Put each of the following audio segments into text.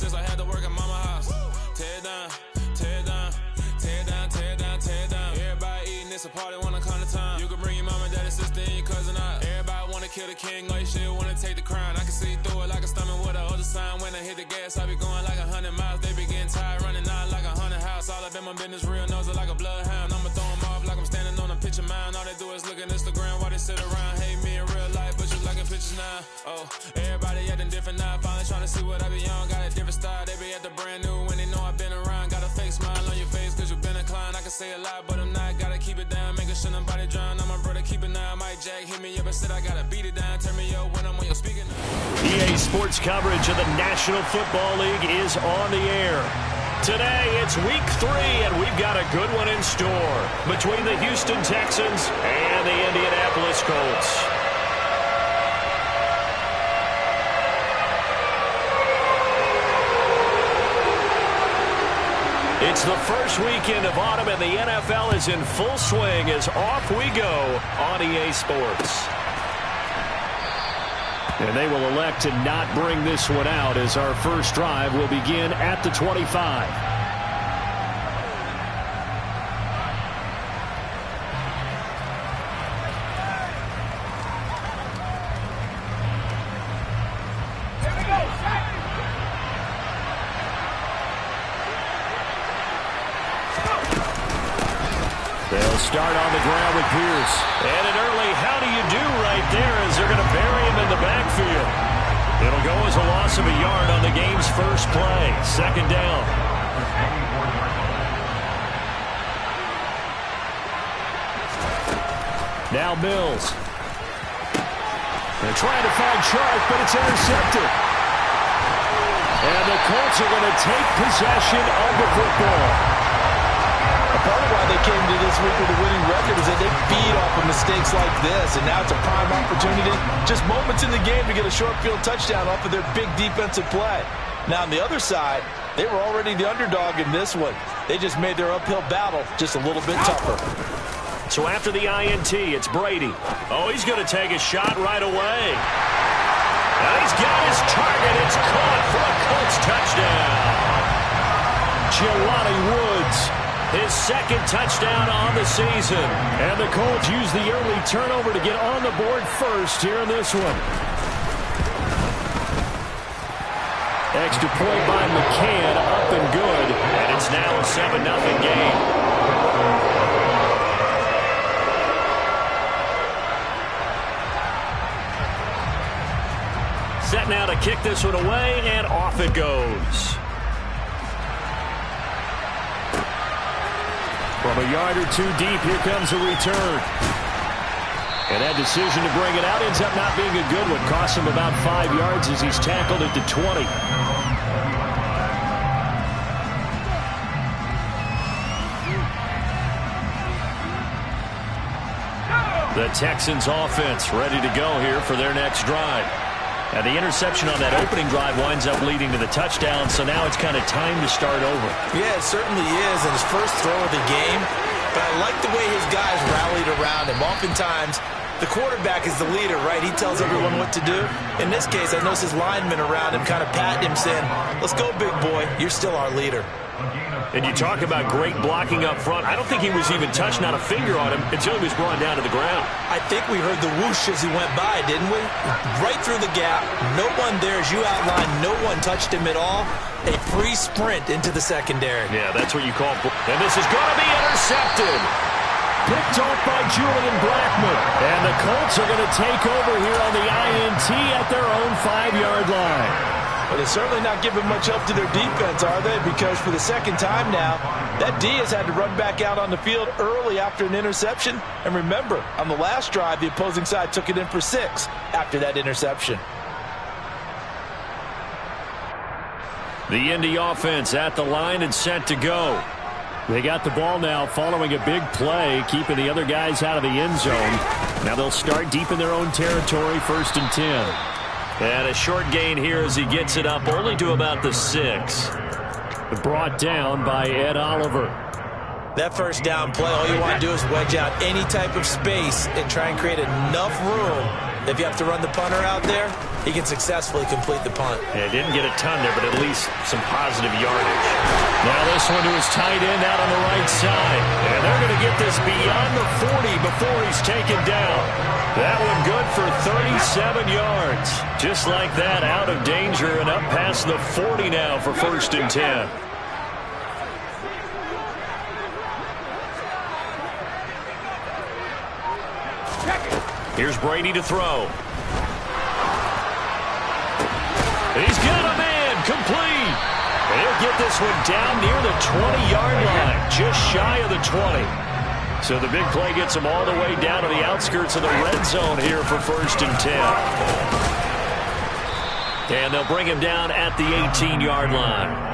since I had to work at mama house. Tear it down, tear it down, tear it down, tear it down, tear it down. Everybody eating, it's a party when I come to town. You can bring your mama, daddy, sister, and your cousin out. Everybody wanna kill the king, like shit, wanna take the crown. I can see through it like a stomach with a other sign. When I hit the gas, I be going like 100 miles. They be getting tired, running out like 100 house. All up in my business, real nose like a bloodhound. I'ma throw them off like I'm standing on a picture mound. All they do is look at Instagram while they sit around. Hate me in real life, but you liking pictures now. Oh, everybody acting different now. Finally trying to see what I be on. Got a different style, they be at the brand new when they know I've been around. Got a fake smile on your face cause you been inclined. I can say a lot, but I'm not. Gotta keep it down, making sure nobody drown. I'm my brother, keep it now. Mike Jack hit me up and said I gotta beat it down. Turn me up when I'm on your speaker now. EA Sports coverage of the National Football League is on the air. Today, it's week 3, and we've got a good one in store between the Houston Texans and the Indianapolis Colts. It's the first weekend of autumn, and the NFL is in full swing as off we go on EA Sports. And they will elect to not bring this one out as our first drive will begin at the 25. They'll start on the ground with Pierce. And an early how do you do right there as they're going to bury him in the backfield. It'll go as a loss of a yard on the game's first play. Second down. Now Mills. They're trying to find Chark, but it's intercepted. And the Colts are going to take possession of the football. Part of why they came to this week with a winning record is that they feed off of mistakes like this, and now it's a prime opportunity, just moments in the game to get a short field touchdown off of their big defensive play. Now on the other side, they were already the underdog in this one. They just made their uphill battle just a little bit tougher. So after the INT, it's Brady. Oh, he's going to take a shot right away. And he's got his target. It's caught for a Colts touchdown. Jelani Woods, his second touchdown on the season. And the Colts use the early turnover to get on the board first here in this one. Extra point by McCann, up and good. And it's now a 7-0 game. Set now to kick this one away, and off it goes. From a yard or two deep, here comes a return. And that decision to bring it out ends up not being a good one. Costs him about 5 yards as he's tackled at the 20. The Texans offense ready to go here for their next drive. And the interception on that opening drive winds up leading to the touchdown, so now it's kind of time to start over. Yeah, it certainly is, and his first throw of the game. But I like the way his guys rallied around him. Oftentimes, the quarterback is the leader, right? He tells everyone what to do. In this case, I notice his linemen around him kind of patting him, saying, let's go, big boy. You're still our leader. And you talk about great blocking up front. I don't think he was even touched, not a finger on him, until he was brought down to the ground. I think we heard the whoosh as he went by, didn't we? Right through the gap. No one there, as you outlined. No one touched him at all. A free sprint into the secondary. Yeah, that's what you call. And this is going to be intercepted. Picked off by Julian Blackmon. And the Colts are going to take over here on the INT at their own 5-yard line. But they're certainly not giving much help to their defense, are they? Because for the second time now, that D has had to run back out on the field early after an interception. And remember, on the last drive, the opposing side took it in for 6 after that interception. The Indy offense at the line and set to go. They got the ball now following a big play, keeping the other guys out of the end zone. Now they'll start deep in their own territory, 1st and 10. And a short gain here as he gets it up only to about the 6. Brought down by Ed Oliver. That first down play, all you want to do is wedge out any type of space and try and create enough room. If you have to run the punter out there, he can successfully complete the punt. Yeah, didn't get a ton there, but at least some positive yardage. Now this one to his tight end out on the right side. And they're going to get this beyond the 40 before he's taken down. That one good for 37 yards. Just like that, out of danger and up past the 40 now for 1st and 10. Here's Brady to throw. He's got a man, complete. He'll get this one down near the 20-yard line, just shy of the 20. So the big play gets him all the way down to the outskirts of the red zone here for 1st and 10. And they'll bring him down at the 18-yard line.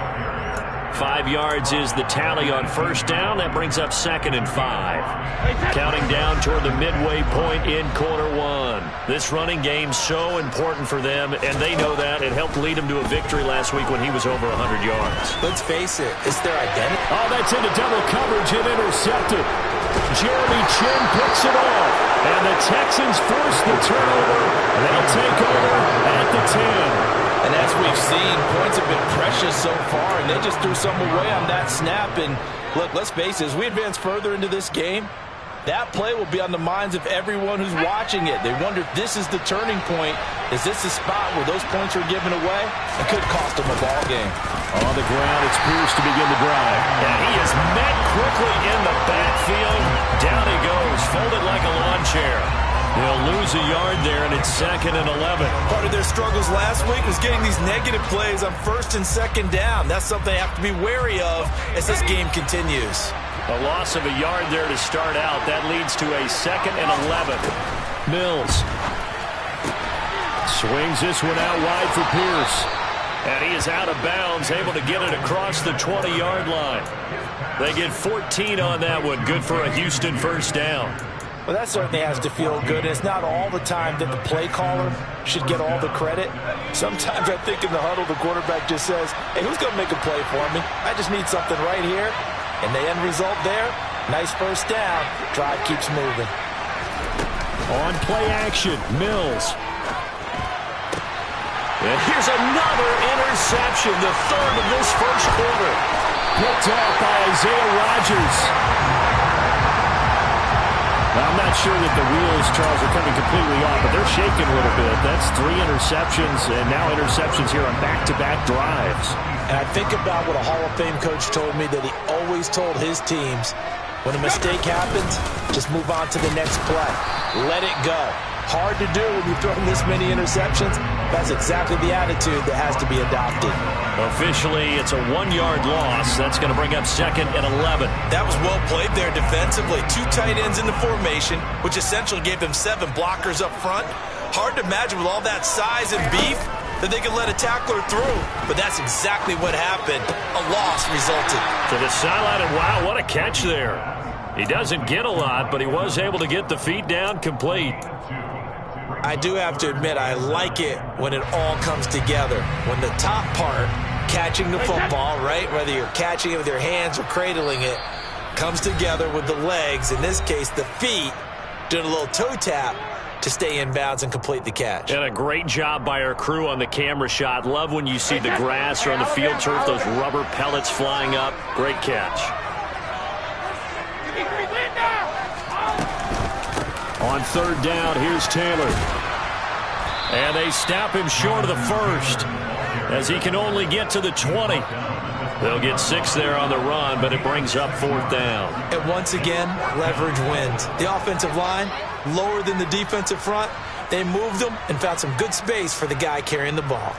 5 yards is the tally on 1st down. That brings up 2nd and 5. Counting down toward the midway point in quarter 1. This running game so important for them, and they know that. It helped lead them to a victory last week when he was over 100 yards. Let's face it, it's their identity. Oh, that's into double coverage and intercepted. Jeremy Chinn picks it off, and the Texans force the turnover. They'll take over at the 10. And as we've seen, points have been precious so far, and they just threw some away on that snap. And look, let's face it, as we advance further into this game, that play will be on the minds of everyone who's watching it. They wonder if this is the turning point. Is this the spot where those points are given away? It could cost them a ball game. On the ground, it's Pierce to begin the drive. And he is met quickly in the backfield. Down he goes, folded like a lawn chair. They'll lose a yard there, and it's 2nd and 11. Part of their struggles last week was getting these negative plays on 1st and 2nd down. That's something they have to be wary of as this game continues. A loss of a yard there to start out. That leads to a 2nd and 11. Mills swings this one out wide for Pierce. And he is out of bounds, able to get it across the 20-yard line. They get 14 on that one. Good for a Houston 1st down. Well, that certainly has to feel good. It's not all the time that the play caller should get all the credit. Sometimes I think in the huddle, the quarterback just says, hey, who's going to make a play for me? I just need something right here. And the end result there, nice 1st down. Drive keeps moving. On play action, Mills. And here's another interception, the 3rd of this 1st quarter. Picked off by Isaiah Rodgers. I'm not sure that the wheels, Charles, are coming completely off, but they're shaking a little bit. That's 3 interceptions, and now interceptions here on back-to-back drives. And I think about what a Hall of Fame coach told me that he always told his teams, when a mistake happens, just move on to the next play. Let it go. Hard to do when you've thrown this many interceptions. That's exactly the attitude that has to be adopted. Officially, it's a 1-yard loss. That's going to bring up 2nd and 11. That was well played there defensively. 2 tight ends in the formation, which essentially gave them 7 blockers up front. Hard to imagine with all that size and beef that they could let a tackler through. But that's exactly what happened. A loss resulted. To the sideline, and wow, what a catch there. He doesn't get a lot, but he was able to get the feet down complete. I do have to admit, I like it when it all comes together. When the top part, catching the football, right, whether you're catching it with your hands or cradling it, comes together with the legs, in this case the feet, doing a little toe tap to stay in bounds and complete the catch. And a great job by our crew on the camera shot. Love when you see the grass or on the field turf, those rubber pellets flying up. Great catch. On 3rd down, here's Taylor. And they stop him short of the 1st as he can only get to the 20. They'll get 6 there on the run, but it brings up 4th down. And once again, leverage wins. The offensive line, lower than the defensive front. They moved them and found some good space for the guy carrying the ball.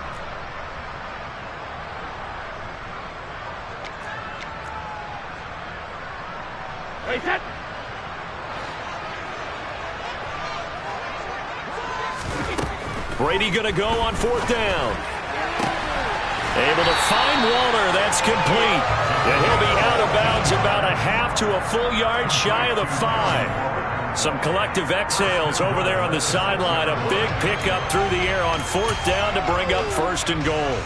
Brady going to go on 4th down. Able to find Waller. That's complete. And he'll be out of bounds about a half to a full yard shy of the 5. Some collective exhales over there on the sideline. A big pickup through the air on 4th down to bring up 1st and goal.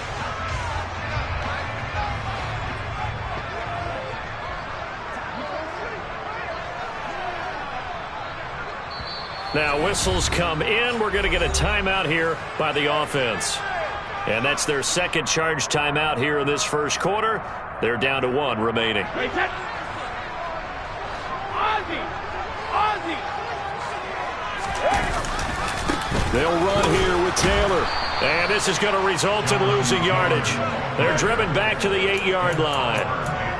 Now whistles come in. We're going to get a timeout here by the offense. And that's their second charge timeout here in this first quarter. They're down to 1 remaining. They'll run here with Taylor. And this is going to result in losing yardage. They're driven back to the 8-yard line.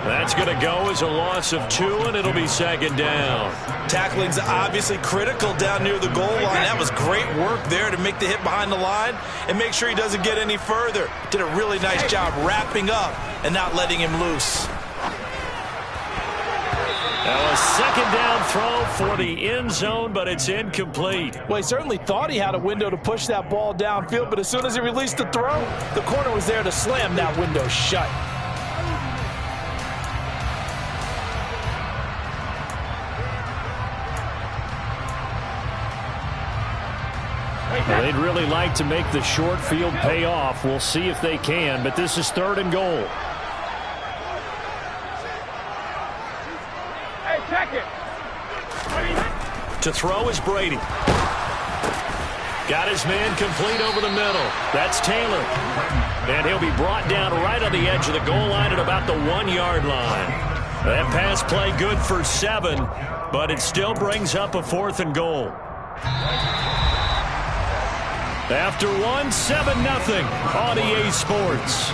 That's going to go as a loss of 2, and it'll be second down. Tackling's obviously critical down near the goal line. That was great work there to make the hit behind the line and make sure he doesn't get any further. Did a really nice job wrapping up and not letting him loose. Now a second down throw for the end zone, but it's incomplete. Well, he certainly thought he had a window to push that ball downfield, but as soon as he released the throw, the corner was there to slam that window shut. They'd really like to make the short field pay off. We'll see if they can, but this is 3rd and goal. To throw is Brady. Got his man complete over the middle. That's Taylor. And he'll be brought down right on the edge of the goal line at about the 1-yard line. That pass play good for 7, but it still brings up a 4th and goal. After 1, 7-0 on EA Sports.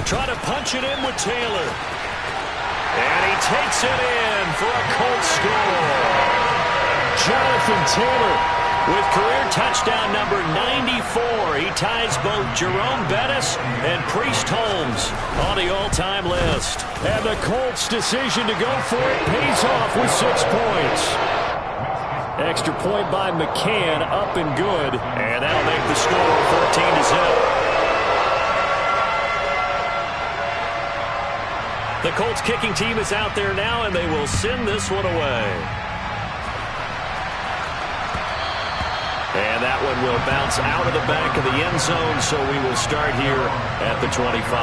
Try to punch it in with Taylor. And he takes it in for a Colts score. Jonathan Taylor with career touchdown number 94. He ties both Jerome Bettis and Priest Holmes on the all-time list. And the Colts' decision to go for it pays off with 6 points. Extra point by McCann, up and good. And that'll make the score 14-0. The Colts kicking team is out there now, and they will send this one away. And that one will bounce out of the back of the end zone, so we will start here at the 25.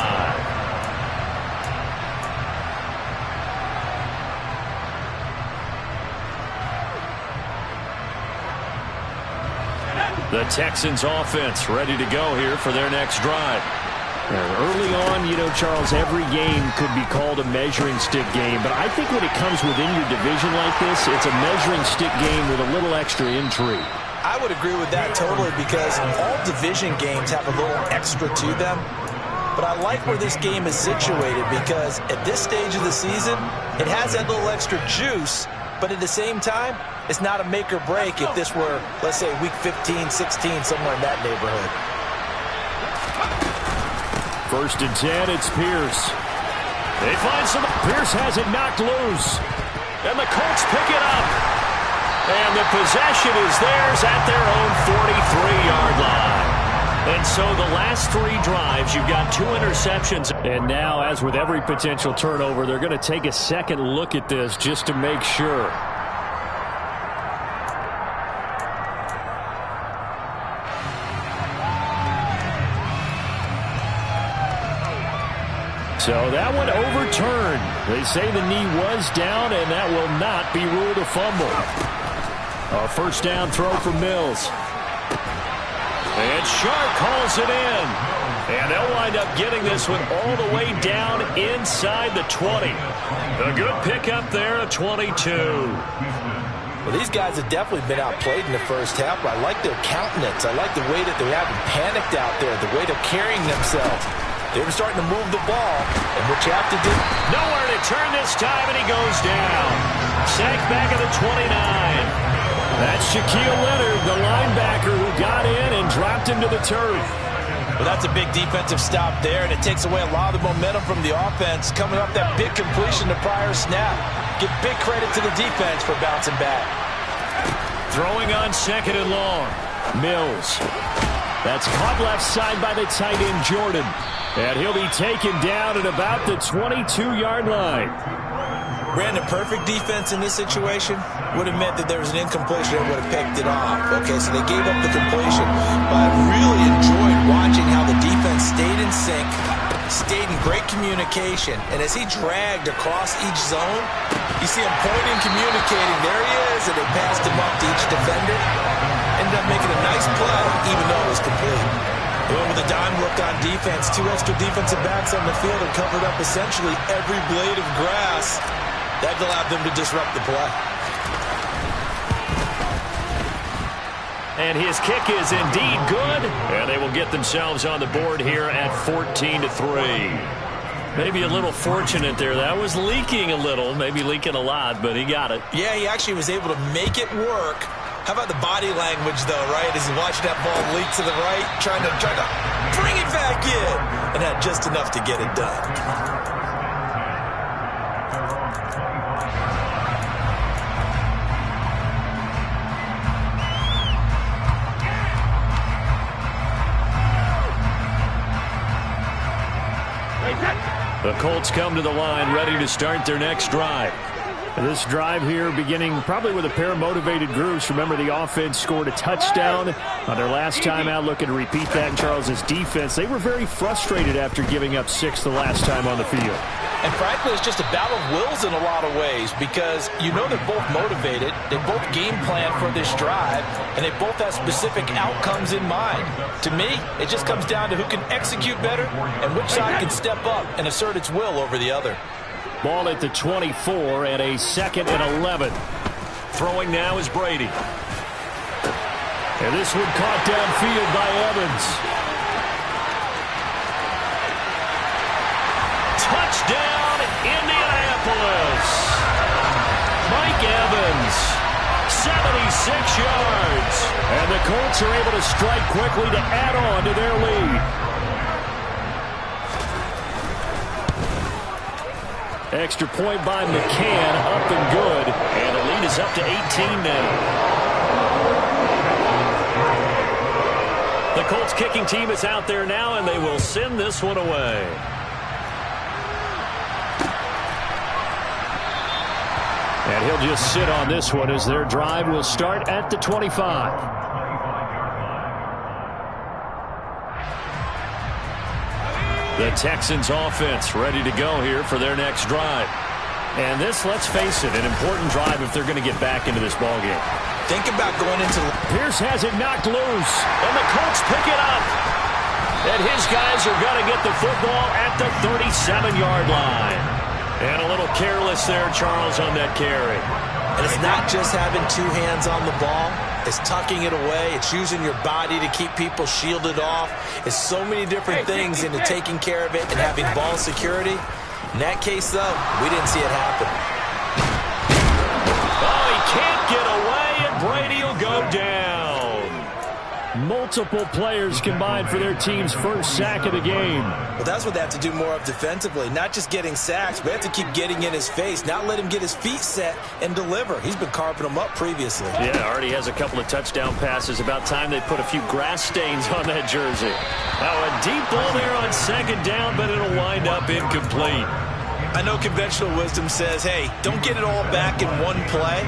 The Texans offense ready to go here for their next drive. Early on, you know, Charles, every game could be called a measuring stick game, but I think when it comes within your division like this, it's a measuring stick game with a little extra intrigue. I would agree with that totally, because all division games have a little extra to them. But I like where this game is situated, because at this stage of the season, it has that little extra juice, but at the same time, it's not a make or break if this were, let's say, week 15, 16, somewhere in that neighborhood. 1st and 10, it's Pierce. They find some. Pierce has it knocked loose. And the Colts pick it up. And the possession is theirs at their own 43-yard line. And so the last 3 drives, you've got 2 interceptions. And now, as with every potential turnover, they're going to take a second look at this just to make sure. So that one overturned. They say the knee was down, and that will not be ruled a fumble. A 1st down throw for Mills. And Sharp calls it in. And they'll wind up getting this one all the way down inside the 20. A good pickup there at 22. Well, these guys have definitely been outplayed in the first half, but I like their countenance. I like the way that they haven't panicked out there, the way they're carrying themselves. They were starting to move the ball, and what you have to do... Nowhere to turn this time, and he goes down. Sacked back at the 29. That's Shaquille Leonard, the linebacker, who got in and dropped him to the turf. Well, that's a big defensive stop there, and it takes away a lot of the momentum from the offense. Coming up that big completion to prior snap. Give big credit to the defense for bouncing back. Throwing on 2nd and long. Mills. That's caught left side by the tight end, Jordan. And he'll be taken down at about the 22-yard line. Brandon, perfect defense in this situation would have meant that there was an incompletion and would have picked it off. Okay, so they gave up the completion. But I really enjoyed watching how the defense stayed in sync, stayed in great communication. And as he dragged across each zone, you see him pointing, communicating. There he is, and they passed him up to each defender. Ended up making a nice play, even though it was complete. They went with a dime look on defense. 2 extra defensive backs on the field and covered up essentially every blade of grass. That allowed them to disrupt the play. And his kick is indeed good. And they will get themselves on the board here at 14-3. Maybe a little fortunate there. That was leaking a little, maybe leaking a lot, but he got it. Yeah, he actually was able to make it work. How about the body language, though, right? As he watched that ball leak to the right, trying to bring it back in, and had just enough to get it done. The Colts come to the line ready to start their next drive. This drive here beginning probably with a pair of motivated groups. Remember, the offense scored a touchdown on their last time out. Looking to repeat that in Charles's defense. They were very frustrated after giving up 6 the last time on the field. And frankly, it's just a battle of wills in a lot of ways because you know they're both motivated. They both game plan for this drive, and they both have specific outcomes in mind. To me, it just comes down to who can execute better and which side can step up and assert its will over the other. Ball at the 24 and a 2nd and 11. Throwing now is Brady. And this one caught downfield by Evans. Touchdown, Indianapolis. Mike Evans, 76 yards. And the Colts are able to strike quickly to add on to their lead. Extra point by McCann, up and good. And the lead is up to 18 now. The Colts kicking team is out there now, and they will send this one away. And he'll just sit on this one as their drive will start at the 25. The Texans offense ready to go here for their next drive. And this, let's face it, an important drive if they're going to get back into this ballgame. Think about going into... Pierce has it knocked loose, and the Colts pick it up. And his guys are going to get the football at the 37-yard line. And a little careless there, Charles, on that carry. And it's not just having 2 hands on the ball. It's tucking it away. It's using your body to keep people shielded off. It's so many different things into taking care of it and having ball security. In that case, though, we didn't see it happen. Oh, he can't get away, and Brady will go down. Multiple players combined for their team's first sack of the game. Well, that's what they have to do more of defensively. Not just getting sacks, but they have to keep getting in his face, not let him get his feet set and deliver. He's been carving them up previously. Yeah, already has a couple of touchdown passes. About time they put a few grass stains on that jersey. Now a deep ball there on 2nd down, but it'll wind up incomplete. I know conventional wisdom says, hey, don't get it all back in one play.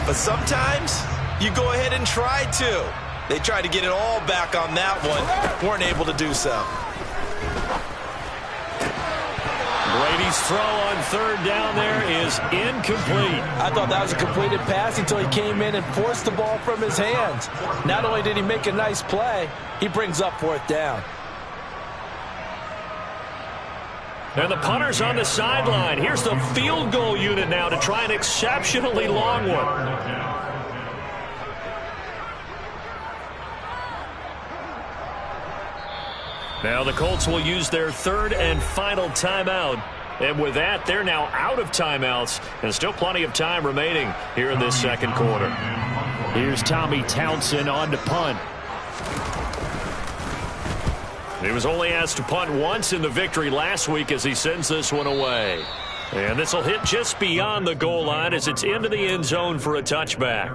But sometimes you go ahead and try to. They tried to get it all back on that one. Weren't able to do so. Brady's throw on 3rd down there is incomplete. I thought that was a completed pass until he came in and forced the ball from his hands. Not only did he make a nice play, he brings up 4th down. And the punter's on the sideline. Here's the field goal unit now to try an exceptionally long one. Now the Colts will use their 3rd and final timeout. And with that, they're now out of timeouts. And still plenty of time remaining here in this 2nd quarter. Here's Tommy Townsend on to punt. He was only asked to punt once in the victory last week as he sends this one away. And this will hit just beyond the goal line as it's into the end zone for a touchback.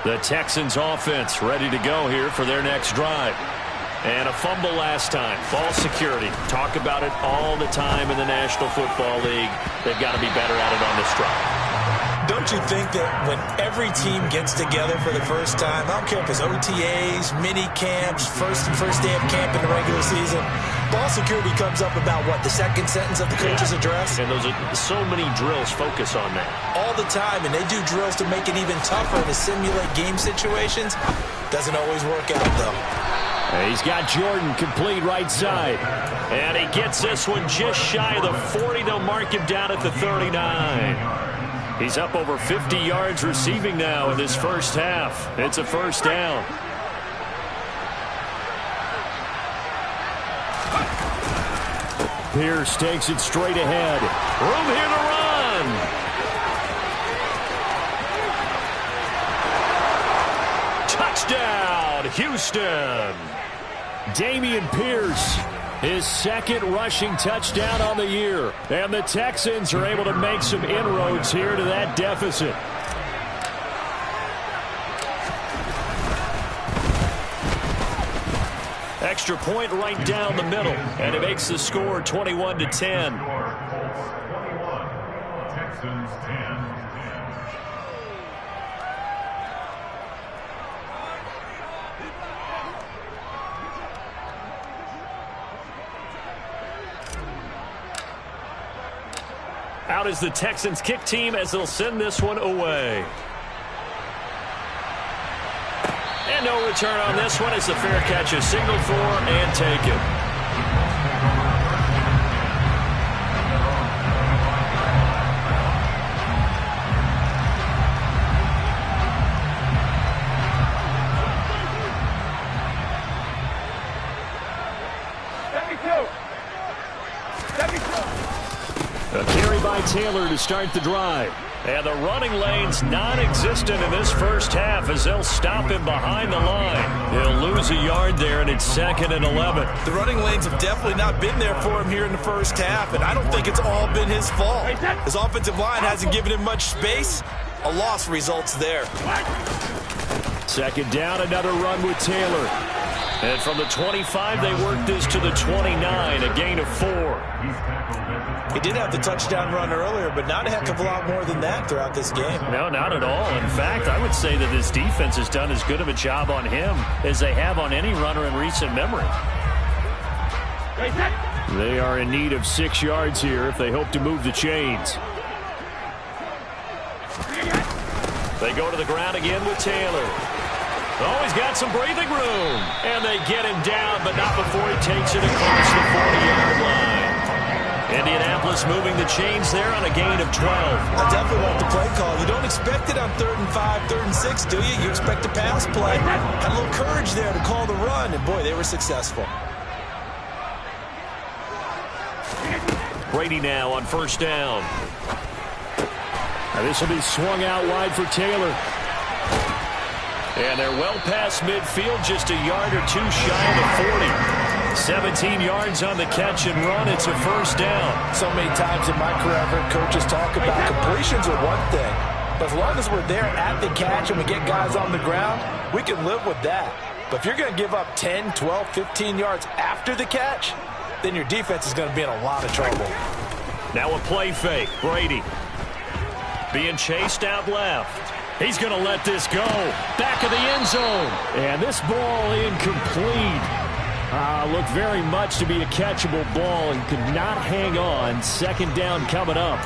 The Texans offense ready to go here for their next drive. And a fumble last time. Ball security. Talk about it all the time in the National Football League. They've got to be better at it on this drive. Don't you think that when every team gets together for the first time, I don't care if it's OTAs, mini camps, first day of camp in the regular season, ball security comes up about what, the second sentence of the coach's address? And those are so many drills focus on that. All the time, and they do drills to make it even tougher to simulate game situations. Doesn't always work out, though. He's got Jordan complete right side. And he gets this one just shy of the 40. They'll mark him down at the 39. He's up over 50 yards receiving now in this first half. It's a first down. Pierce takes it straight ahead. Room here to run. Touchdown, Houston. Dameon Pierce, his second rushing touchdown on the year. And the Texans are able to make some inroads here to that deficit. Extra point right down the middle. And it makes the score 21-10. Texans 10. Out is the Texans kick team as they'll send this one away. And no return on this one as the fair catch is signaled for and taken. A carry by Taylor to start the drive. And the running lane's non-existent in this first half as they'll stop him behind the line. He'll lose a yard there, and it's 2nd and 11. The running lanes have definitely not been there for him here in the first half, and I don't think it's all been his fault. His offensive line hasn't given him much space. A loss results there. 2nd down, another run with Taylor. And from the 25, they work this to the 29, a gain of 4. He did have the touchdown run earlier, but not a heck of a lot more than that throughout this game. No, not at all. In fact, I would say that this defense has done as good of a job on him as they have on any runner in recent memory. They are in need of 6 yards here if they hope to move the chains. They go to the ground again with Taylor. Oh, he's got some breathing room. And they get him down, but not before he takes it across the 40-yard line. Indianapolis moving the chains there on a gain of 12. I definitely like the play call. You don't expect it on 3rd and 5, 3rd and 6, do you? You expect a pass play. Had a little courage there to call the run, and boy, they were successful. Brady now on 1st down. Now this will be swung out wide for Taylor. And they're well past midfield, just a yard or two shy of the 40. 17 yards on the catch and run. It's a 1st down. So many times in my career, I've heard coaches talk about completions are one thing. But as long as we're there at the catch and we get guys on the ground, we can live with that. But if you're going to give up 10, 12, 15 yards after the catch, then your defense is going to be in a lot of trouble. Now a play fake. Brady being chased out left. He's going to let this go. Back of the end zone. And this ball incomplete. Looked very much to be a catchable ball and could not hang on. 2nd down coming up.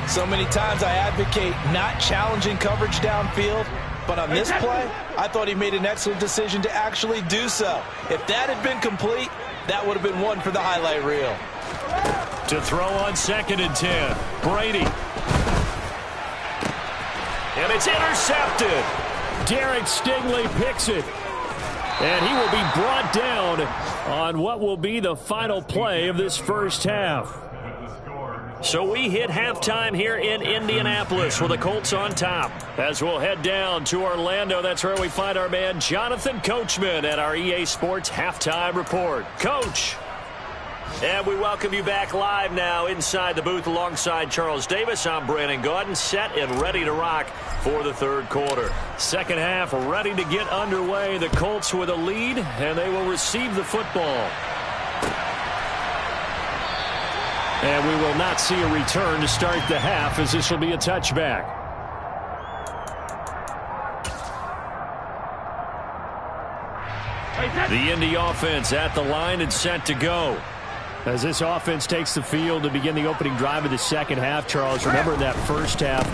So many times I advocate not challenging coverage downfield, but on this play, I thought he made an excellent decision to actually do so. If that had been complete, that would have been one for the highlight reel. To throw on 2nd and 10. Brady. And it's intercepted. Derek Stingley picks it. And he will be brought down on what will be the final play of this first half. So we hit halftime here in Indianapolis with the Colts on top. As we'll head down to Orlando, that's where we find our man Jonathan Coachman at our EA Sports Halftime Report. Coach. And we welcome you back live now inside the booth alongside Charles Davis. I'm Brandon Gaudin, set and ready to rock for the third quarter. Second half ready to get underway. The Colts with a lead, and they will receive the football. And we will not see a return to start the half, as this will be a touchback. The Indy offense at the line and set to go. As this offense takes the field to begin the opening drive of the second half, Charles, remember in that first half,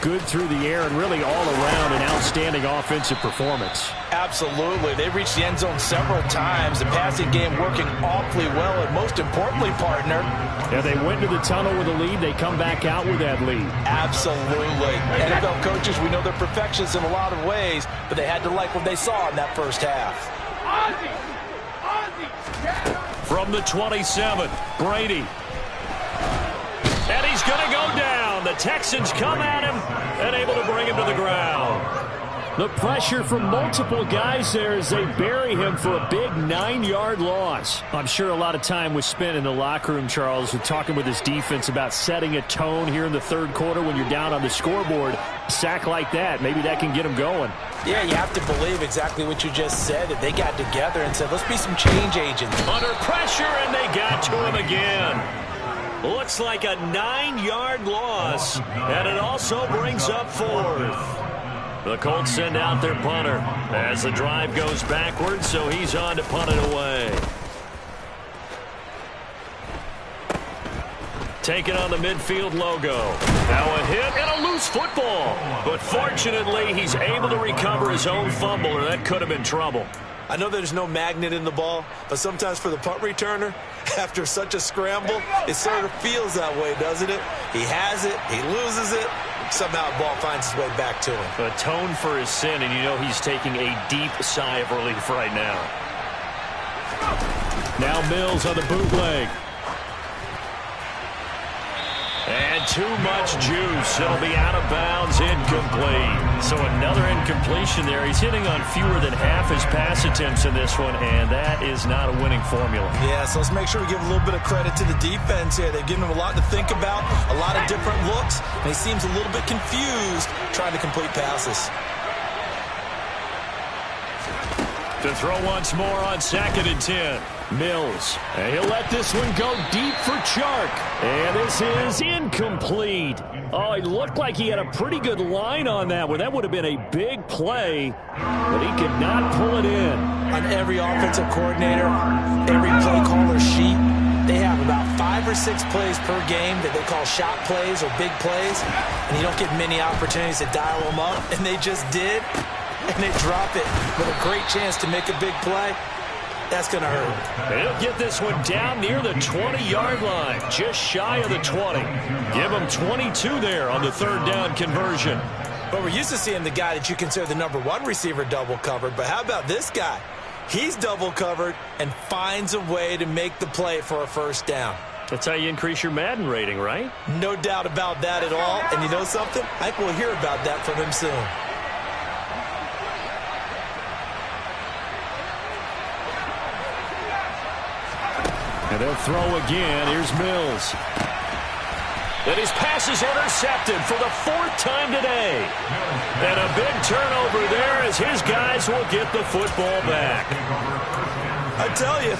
good through the air and really all around an outstanding offensive performance. Absolutely. They reached the end zone several times. The passing game working awfully well, and most importantly, partner. Yeah, they went to the tunnel with a lead. They come back out with that lead. Absolutely. NFL coaches, we know they're perfectionists in a lot of ways, but they had to like what they saw in that first half. From the 27, Brady. And he's going to go down. The Texans come at him and able to bring him to the ground. The pressure from multiple guys there as they bury him for a big 9-yard loss. I'm sure a lot of time was spent in the locker room, Charles, with talking with his defense about setting a tone here in the third quarter when you're down on the scoreboard. A sack like that, maybe that can get him going. Yeah, you have to believe exactly what you just said, that they got together and said, let's be some change agents. Under pressure, and they got to him again. Looks like a 9-yard loss, and it also brings up fourth. The Colts send out their punter as the drive goes backwards, so he's on to punt it away. Taking on the midfield logo. Now a hit and a loose football. But fortunately, he's able to recover his own fumble, or that could have been trouble. I know there's no magnet in the ball, but sometimes for the punt returner, after such a scramble, it sort of feels that way, doesn't it? He has it, he loses it, somehow the ball finds its way back to him. Atone for his sin, and you know he's taking a deep sigh of relief right now. Now Mills on the bootleg. And too much juice. It'll be out of bounds, incomplete. So another incompletion there. He's hitting on fewer than half his pass attempts in this one, and that is not a winning formula. Yeah, so let's make sure we give a little bit of credit to the defense here. They've given him a lot to think about, a lot of different looks, and he seems a little bit confused trying to complete passes. To throw once more on 2nd and 10. Mills. And he'll let this one go deep for Chark. And this is incomplete. Oh, it looked like he had a pretty good line on that one. That would have been a big play, but he could not pull it in. On every offensive coordinator, every play caller sheet, they have about 5 or 6 plays per game that they call shot plays or big plays, and you don't get many opportunities to dial them up, and they just did, and they drop it with a great chance to make a big play. That's going to hurt. He'll get this one down near the 20-yard line, just shy of the 20. Give him 22 there on the third down conversion. But we're used to seeing the guy that you consider the #1 receiver double covered. But how about this guy? He's double covered and finds a way to make the play for a first down. That's how you increase your Madden rating, right? No doubt about that at all. And you know something? I think we'll hear about that from him soon. And they'll throw again. Here's Mills. And his pass is intercepted for the 4th time today. And a big turnover there as his guys will get the football back. I tell you,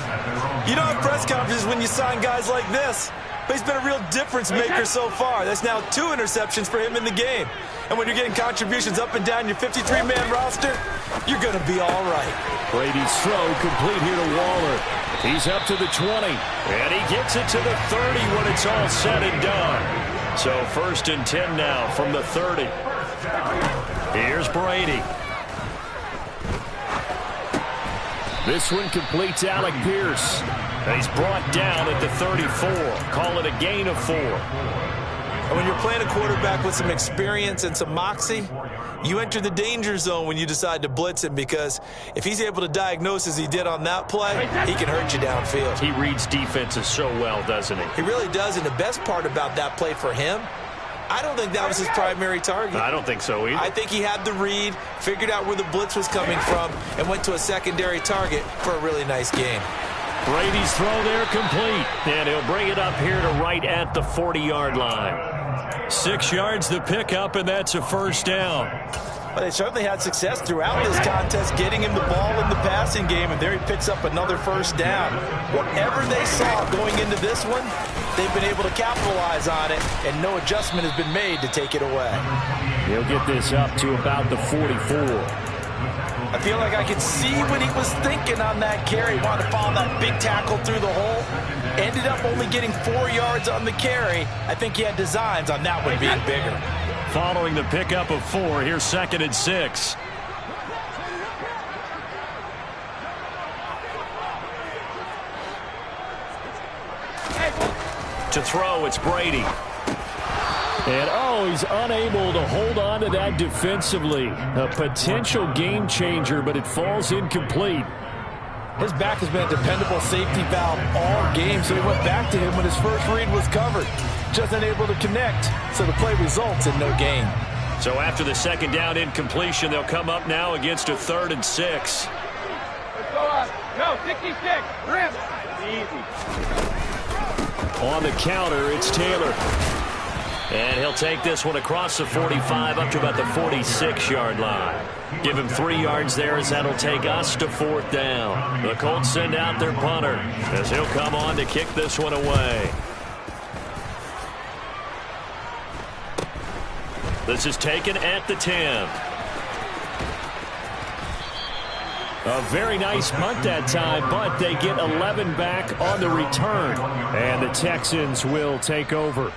you don't have press conferences when you sign guys like this. But he's been a real difference maker so far. That's now 2 interceptions for him in the game. And when you're getting contributions up and down your 53-man roster, you're going to be all right. Brady's throw complete here to Waller. He's up to the 20. And he gets it to the 30 when it's all said and done. So 1st and 10 now from the 30. Here's Brady. This one completes Alec Pierce. And he's brought down at the 34. Call it a gain of 4. And when you're playing a quarterback with some experience and some moxie, you enter the danger zone when you decide to blitz him, because if he's able to diagnose as he did on that play, he can hurt you downfield. He reads defenses so well, doesn't he? He really does, and the best part about that play for him, I don't think that was his primary target. I don't think so either. I think he had the read, figured out where the blitz was coming from, and went to a secondary target for a really nice gain. Brady's throw there complete. And he'll bring it up here to right at the 40-yard line. 6 yards the pickup, and that's a first down. Well, they certainly had success throughout this contest getting him the ball in the passing game, and there he picks up another first down. Whatever they saw going into this one, they've been able to capitalize on it, and no adjustment has been made to take it away. He'll get this up to about the 44. I feel like I could see what he was thinking on that carry. Wanted to follow that big tackle through the hole. Ended up only getting 4 yards on the carry. I think he had designs on that one being bigger. Following the pickup of 4, here's 2nd and 6. To throw, it's Brady. And, he's unable to hold on to that defensively. A potential game changer, but it falls incomplete. His back has been a dependable safety valve all game, so he went back to him when his first read was covered. Just unable to connect, so the play results in no gain. So after the 2nd down incompletion, they'll come up now against a 3rd and 6. No, 66. Rim. Easy. On the counter, it's Taylor. And he'll take this one across the 45 up to about the 46-yard line. Give him 3 yards there as that'll take us to 4th down. The Colts send out their punter as he'll come on to kick this one away. This is taken at the 10. A very nice punt that time, but they get 11 back on the return. And the Texans will take over.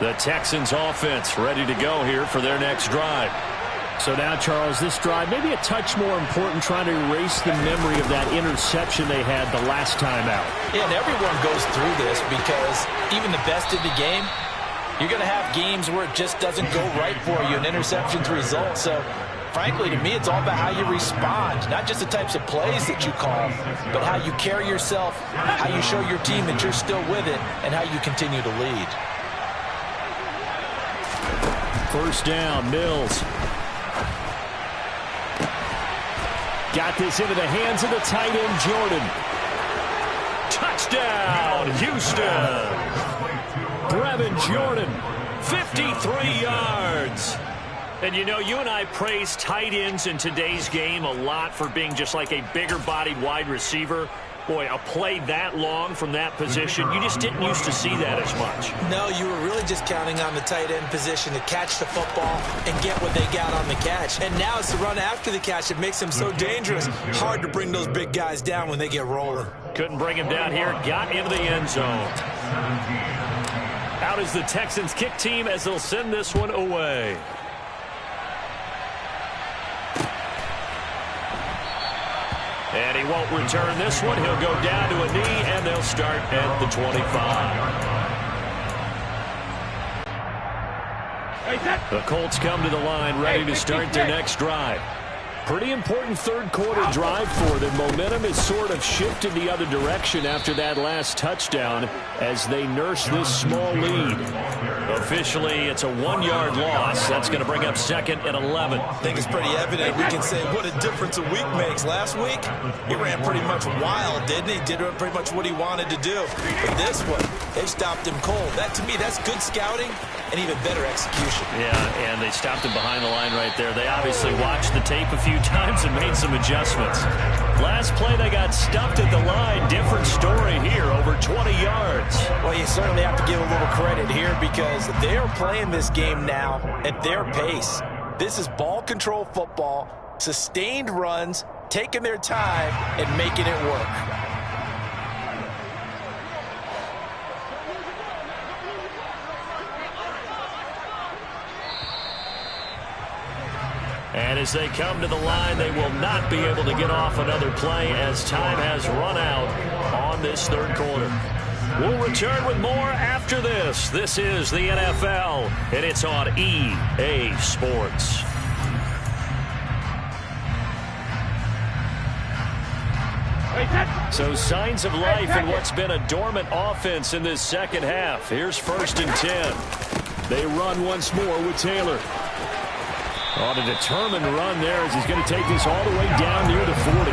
The Texans offense ready to go here for their next drive. So now, Charles, this drive maybe a touch more important, trying to erase the memory of that interception they had the last time out. Yeah, and everyone goes through this because even the best in the game, you're going to have games where it just doesn't go right for you, and interceptions result. So, frankly, to me, it's all about how you respond, not just the types of plays that you call, but how you carry yourself, how you show your team that you're still with it, and how you continue to lead. First down, Mills. Got this into the hands of the tight end, Jordan. Touchdown, Houston. Brevin Jordan, 53 yards. And, you know, you and I praise tight ends in today's game a lot for being just like a bigger-bodied wide receiver. Boy, a play that long from that position, you just didn't used to see that as much. No, you were really just counting on the tight end position to catch the football and get what they got on the catch. And now it's the run after the catch that makes them so dangerous. Hard to bring those big guys down when they get rolling. Couldn't bring him down here. Got into the end zone. Out is the Texans kick team as they'll send this one away. And he won't return this one. He'll go down to a knee, and they'll start at the 25. The Colts come to the line ready to start their next drive. Pretty important third quarter drive for them. Momentum is sort of shifted the other direction after that last touchdown as they nurse this small lead. Officially, it's a 1-yard loss. That's going to bring up 2nd and 11. I think it's pretty evident. We can say what a difference a week makes. Last week, he ran pretty much wild, didn't he? Did pretty much what he wanted to do. But this one, they stopped him cold. That, to me, that's good scouting and even better execution. Yeah, and they stopped him behind the line right there. They obviously watched the tape a few times and made some adjustments. Last play, they got stuffed at the line. Different story here, over 20 yards. Well, you certainly have to give a little credit here because they are playing this game now at their pace. This is ball control football, sustained runs, taking their time and making it work. And as they come to the line, they will not be able to get off another play as time has run out on this third quarter. We'll return with more after this. This is the NFL, and it's on EA Sports. So signs of life in what's been a dormant offense in this second half. Here's 1st and 10. They run once more with Taylor. On a determined run there as he's going to take this all the way down near the 40.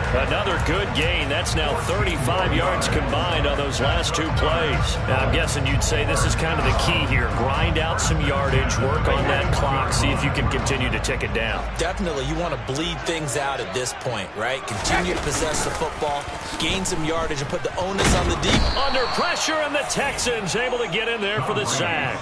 Another good gain. That's now 35 yards combined on those last two plays. Now, I'm guessing you'd say this is kind of the key here. Grind out some yardage, work on that clock, see if you can continue to tick it down. Definitely, you want to bleed things out at this point, right? Continue to possess the football, gain some yardage, and put the onus on the deep. Under pressure, and the Texans able to get in there for the sack.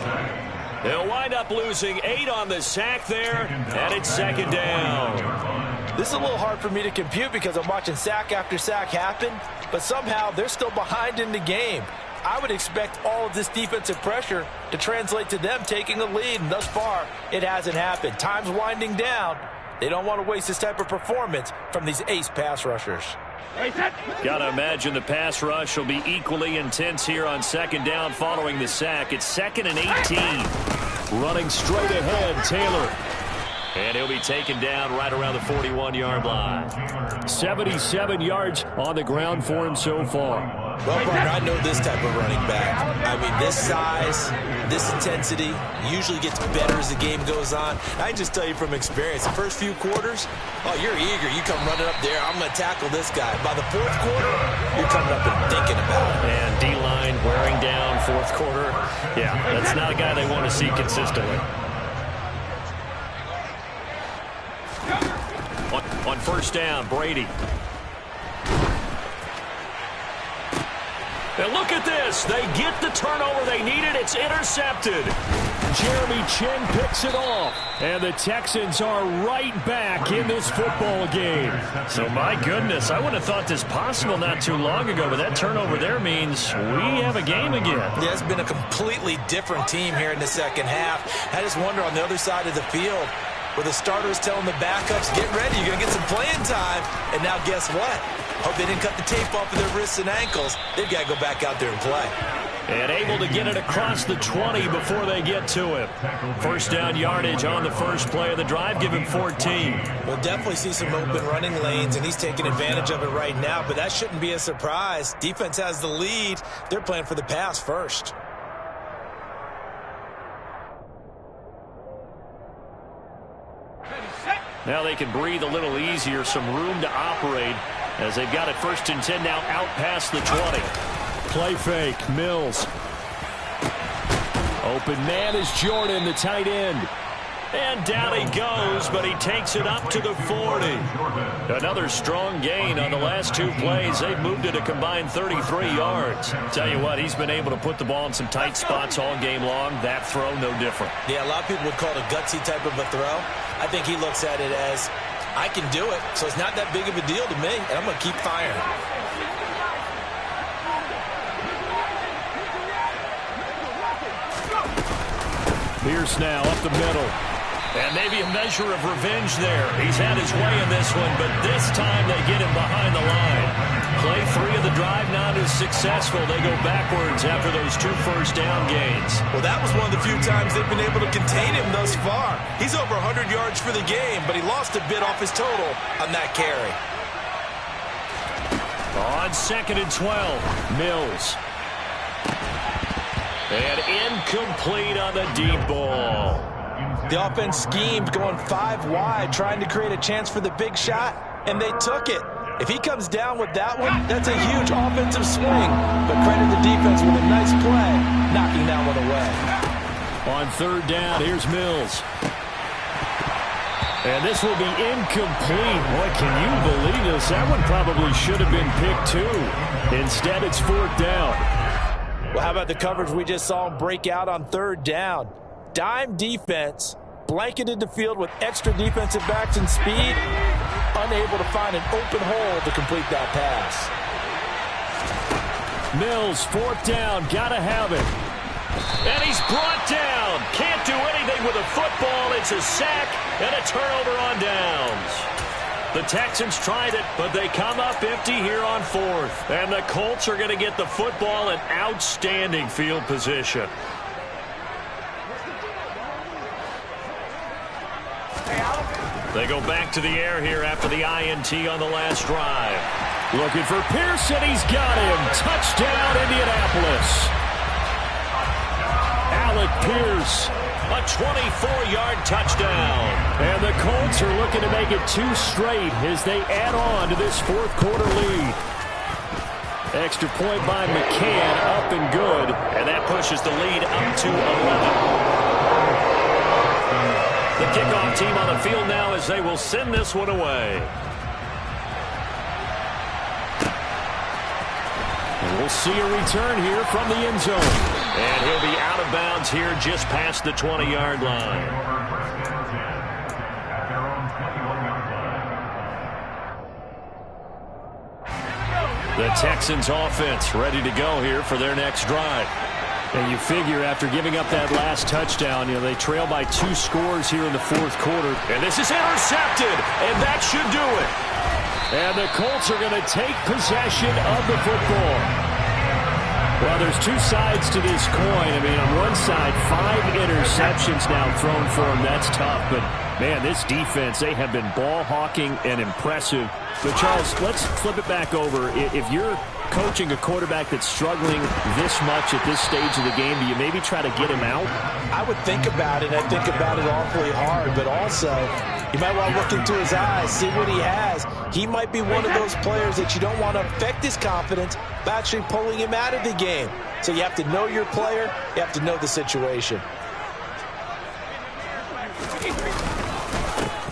They'll wind up losing 8 on the sack there, and it's second down. This is a little hard for me to compute because I'm watching sack after sack happen, but somehow they're still behind in the game. I would expect all of this defensive pressure to translate to them taking a lead, and thus far, it hasn't happened. Time's winding down. They don't want to waste this type of performance from these ace pass rushers. Got to imagine the pass rush will be equally intense here on second down following the sack. It's 2nd and 18. Running straight ahead, Taylor. And he'll be taken down right around the 41-yard line. 77 yards on the ground for him so far. Well, partner, I know this type of running back. I mean, this size, this intensity usually gets better as the game goes on. I can just tell you from experience, the first few quarters, oh, you're eager. You come running up there, I'm going to tackle this guy. By the fourth quarter, you're coming up and thinking about it. And D-line wearing down fourth quarter. Yeah, that's not a guy they want to see consistently. On first down, Brady. And look at this. They get the turnover they needed. It's intercepted. Jeremy Chinn picks it off. And the Texans are right back in this football game. So, my goodness, I wouldn't have thought this possible not too long ago, but that turnover there means we have a game again. Yeah, it's been a completely different team here in the second half. I just wonder on the other side of the field, where the starters telling the backups, get ready, you're going to get some playing time. And now guess what? Hope they didn't cut the tape off of their wrists and ankles. They've got to go back out there and play. And able to get it across the 20 before they get to him. First down yardage on the first play of the drive. Give him 14. We'll definitely see some open running lanes, and he's taking advantage of it right now. But that shouldn't be a surprise. Defense has the lead. They're playing for the pass first. Now they can breathe a little easier, some room to operate as they've got it 1st and 10 now out past the 20. Play fake, Mills. Open man is Jordan, the tight end. And down he goes, but he takes it up to the 40. Another strong gain on the last two plays. They've moved it a combined 33 yards. Tell you what, he's been able to put the ball in some tight spots all game long. That throw, no different. Yeah, a lot of people would call it a gutsy type of a throw. I think he looks at it as, I can do it, so it's not that big of a deal to me, and I'm going to keep firing. Pierce now up the middle. And maybe a measure of revenge there. He's had his way in this one, but this time they get him behind the line. Play 3 of the drive not as successful. They go backwards after those 2 first down gains. Well, that was one of the few times they've been able to contain him thus far. He's over 100 yards for the game, but he lost a bit off his total on that carry. On 2nd and 12, Mills. And incomplete on the deep ball. The offense schemed going 5 wide, trying to create a chance for the big shot, and they took it. If he comes down with that one, that's a huge offensive swing. But credit the defense with a nice play, knocking that one away. On 3rd down, here's Mills. And this will be incomplete. Boy, can you believe this? That one probably should have been picked too. Instead, it's 4th down. Well, how about the coverage we just saw him break out on 3rd down? Dime defense, blanketed the field with extra defensive backs and speed, unable to find an open hole to complete that pass. Mills, 4th down, gotta have it. And he's brought down. Can't do anything with a football. It's a sack and a turnover on downs. The Texans tried it, but they come up empty here on 4th. And the Colts are going to get the football in outstanding field position. They go back to the air here after the INT on the last drive. Looking for Pearson. He's got him. Touchdown, Indianapolis. Alec Pierce A 24-yard touchdown. And the Colts are looking to make it 2 straight as they add on to this fourth-quarter lead. Extra point by McCann, up and good. And that pushes the lead up to 11. The kickoff team on the field now as they will send this one away. And we'll see a return here from the end zone. And he'll be out of bounds here just past the 20-yard line. The Texans offense ready to go here for their next drive. And you figure after giving up that last touchdown, they trail by 2 scores here in the fourth quarter. And this is intercepted, and that should do it. And the Colts are going to take possession of the football. Well, there's 2 sides to this coin. I mean, on one side, 5 interceptions now thrown for them. That's tough. But, man, this defense, they have been ball hawking and impressive. But, Charles, let's flip it back over. If you're coaching a quarterback that's struggling this much at this stage of the game, do you maybe try to get him out? I would think about it. I think about it awfully hard. But also, you might want to look into his eyes, see what he has. He might be one of those players that you don't want to affect his confidence by actually pulling him out of the game. So you have to know your player. You have to know the situation.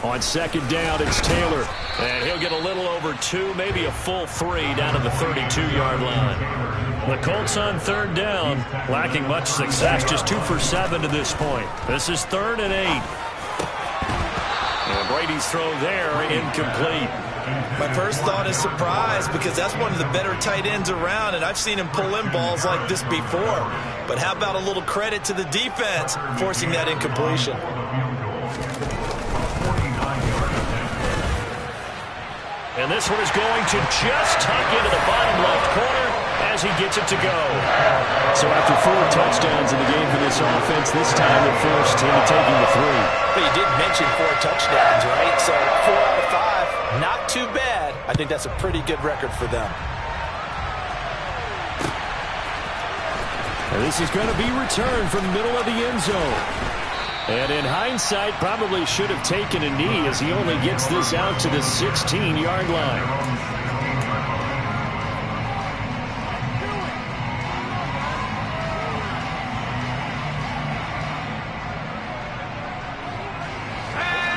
On second down, it's Taylor. And he'll get a little over 2, maybe a full 3 down to the 32-yard line. The Colts on third down, lacking much success, just 2 for 7 to this point. This is 3rd and 8. And Brady's throw there, incomplete. My first thought is surprise because that's one of the better tight ends around, and I've seen him pull in balls like this before. But how about a little credit to the defense forcing that incompletion? And this one is going to just tuck into the bottom left corner as he gets it to go. So after 4 touchdowns in the game for this offense, this time they're forced into taking the 3. But you did mention 4 touchdowns, right? So 4 out of 5, not too bad. I think that's a pretty good record for them. And this is going to be returned from the middle of the end zone. And in hindsight, probably should have taken a knee as he only gets this out to the 16-yard line.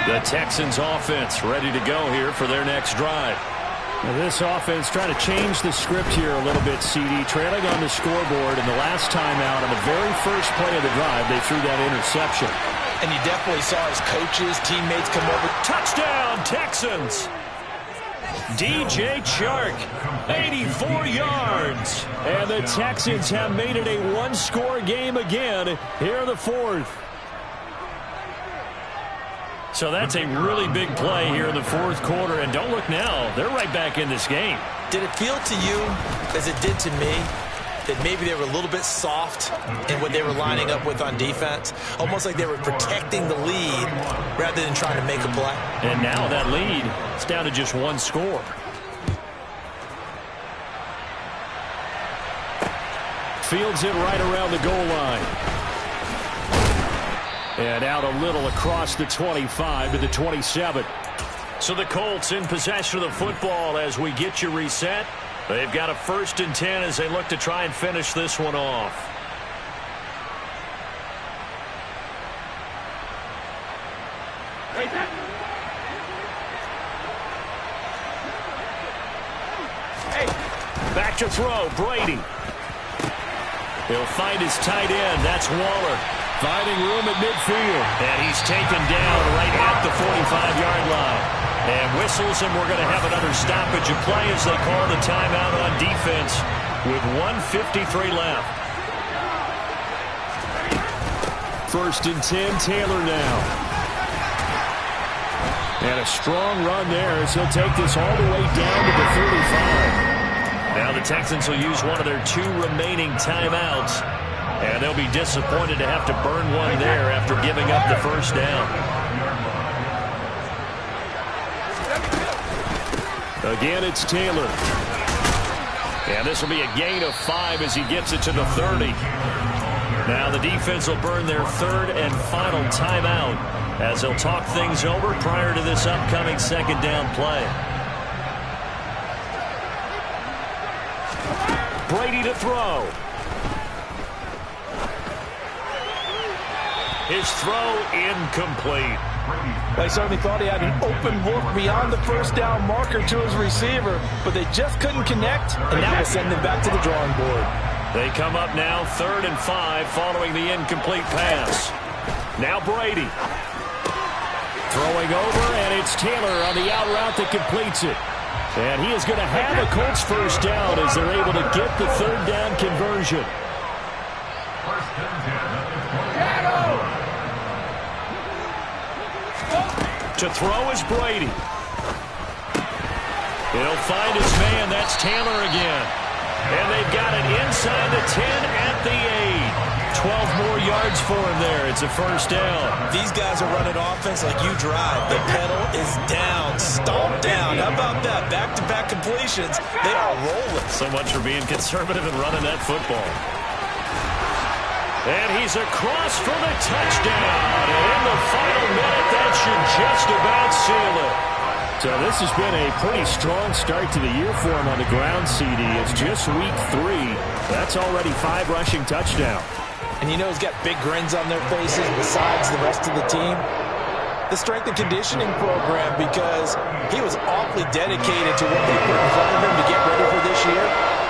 The Texans offense ready to go here for their next drive. Now this offense trying to change the script here a little bit, CD. Trailing on the scoreboard, and the last time out on the very first play of the drive, they threw that interception. And you definitely saw his coaches, teammates come over. Touchdown, Texans! DJ Chark, 84 yards. And the Texans have made it a 1-score game again here in the 4th. So that's a really big play here in the 4th quarter. And don't look now, they're right back in this game. Did it feel to you, as it did to me, that maybe they were a little bit soft in what they were lining up with on defense? Almost like they were protecting the lead rather than trying to make a play. And now that lead is down to just 1 score. Fields it right around the goal line. And out a little across the 25 to the 27. So the Colts in possession of the football as we get you reset. They've got a 1st and 10 as they look to try and finish this one off. Back to throw, Brady. He'll find his tight end. That's Waller. Finding room at midfield. And he's taken down right at the 45-yard line. And whistles, and we're going to have another stoppage of play as they call the timeout on defense with 1:53 left. 1st and 10, Taylor now. And a strong run there as he'll take this all the way down to the 35. Now the Texans will use one of their 2 remaining timeouts. And they'll be disappointed to have to burn one there after giving up the 1st down. Again, it's Taylor. And this will be a gain of 5 as he gets it to the 30. Now the defense will burn their third and final timeout as they'll talk things over prior to this upcoming second down play. Brady to throw. His throw incomplete. They certainly thought he had an open look beyond the first down marker to his receiver, but they just couldn't connect, and that will send them back to the drawing board. They come up now 3rd and 5 following the incomplete pass. Now Brady. Throwing over, and it's Taylor on the out route that completes it. And he is going to have a Colts first down as they're able to get the 3rd down conversion. To throw is Brady. He'll find his man. That's Taylor again. And they've got it inside the 10 at the 8. 12 more yards for him there. It's a first down. These guys are running offense like you drive. The pedal is down, stomped down. How about that? Back-to-back completions. They are rolling. So much for being conservative and running that football. And he's across for the touchdown. And in the final minute, that should just about seal it. So this has been a pretty strong start to the year for him on the ground, CD. It's just week 3. That's already 5 rushing touchdowns. And you know he's got big grins on their faces besides the rest of the team. The strength and conditioning program, because he was awfully dedicated to what they put in front of him to get ready for this year.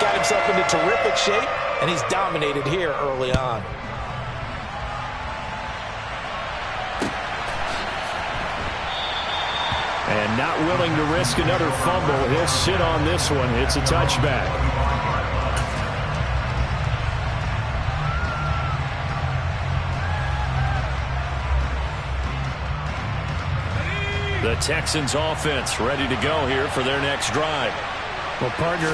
Got himself into terrific shape, and he's dominated here early on. And not willing to risk another fumble. He'll sit on this one. It's a touchback. The Texans offense ready to go here for their next drive. Well, partner,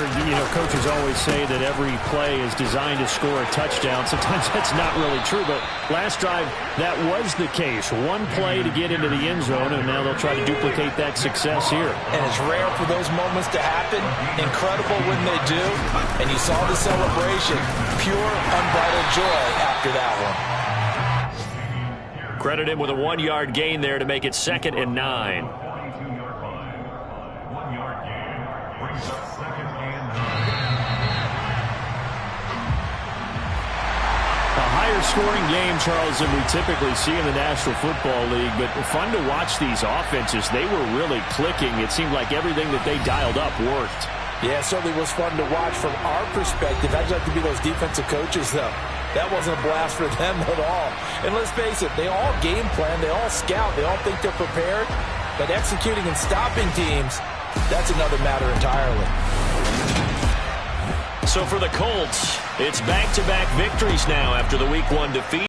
coaches always say that every play is designed to score a touchdown. Sometimes that's not really true, but last drive, that was the case. One play to get into the end zone, and now they'll try to duplicate that success here. And it's rare for those moments to happen. Incredible when they do. And you saw the celebration. Pure, unbridled joy after that one. Credit him with a 1-yard gain there to make it 2nd and 9. Scoring game, Charles, than we typically see in the National Football League, but fun to watch these offenses. They were really clicking. It seemed like everything that they dialed up worked. Yeah, it certainly was fun to watch from our perspective. I'd like to be those defensive coaches, though. That wasn't a blast for them at all. And let's face it, they all game plan, they all scout, they all think they're prepared, but executing and stopping teams, that's another matter entirely. So for the Colts, it's back-to-back victories now after the Week 1 defeat.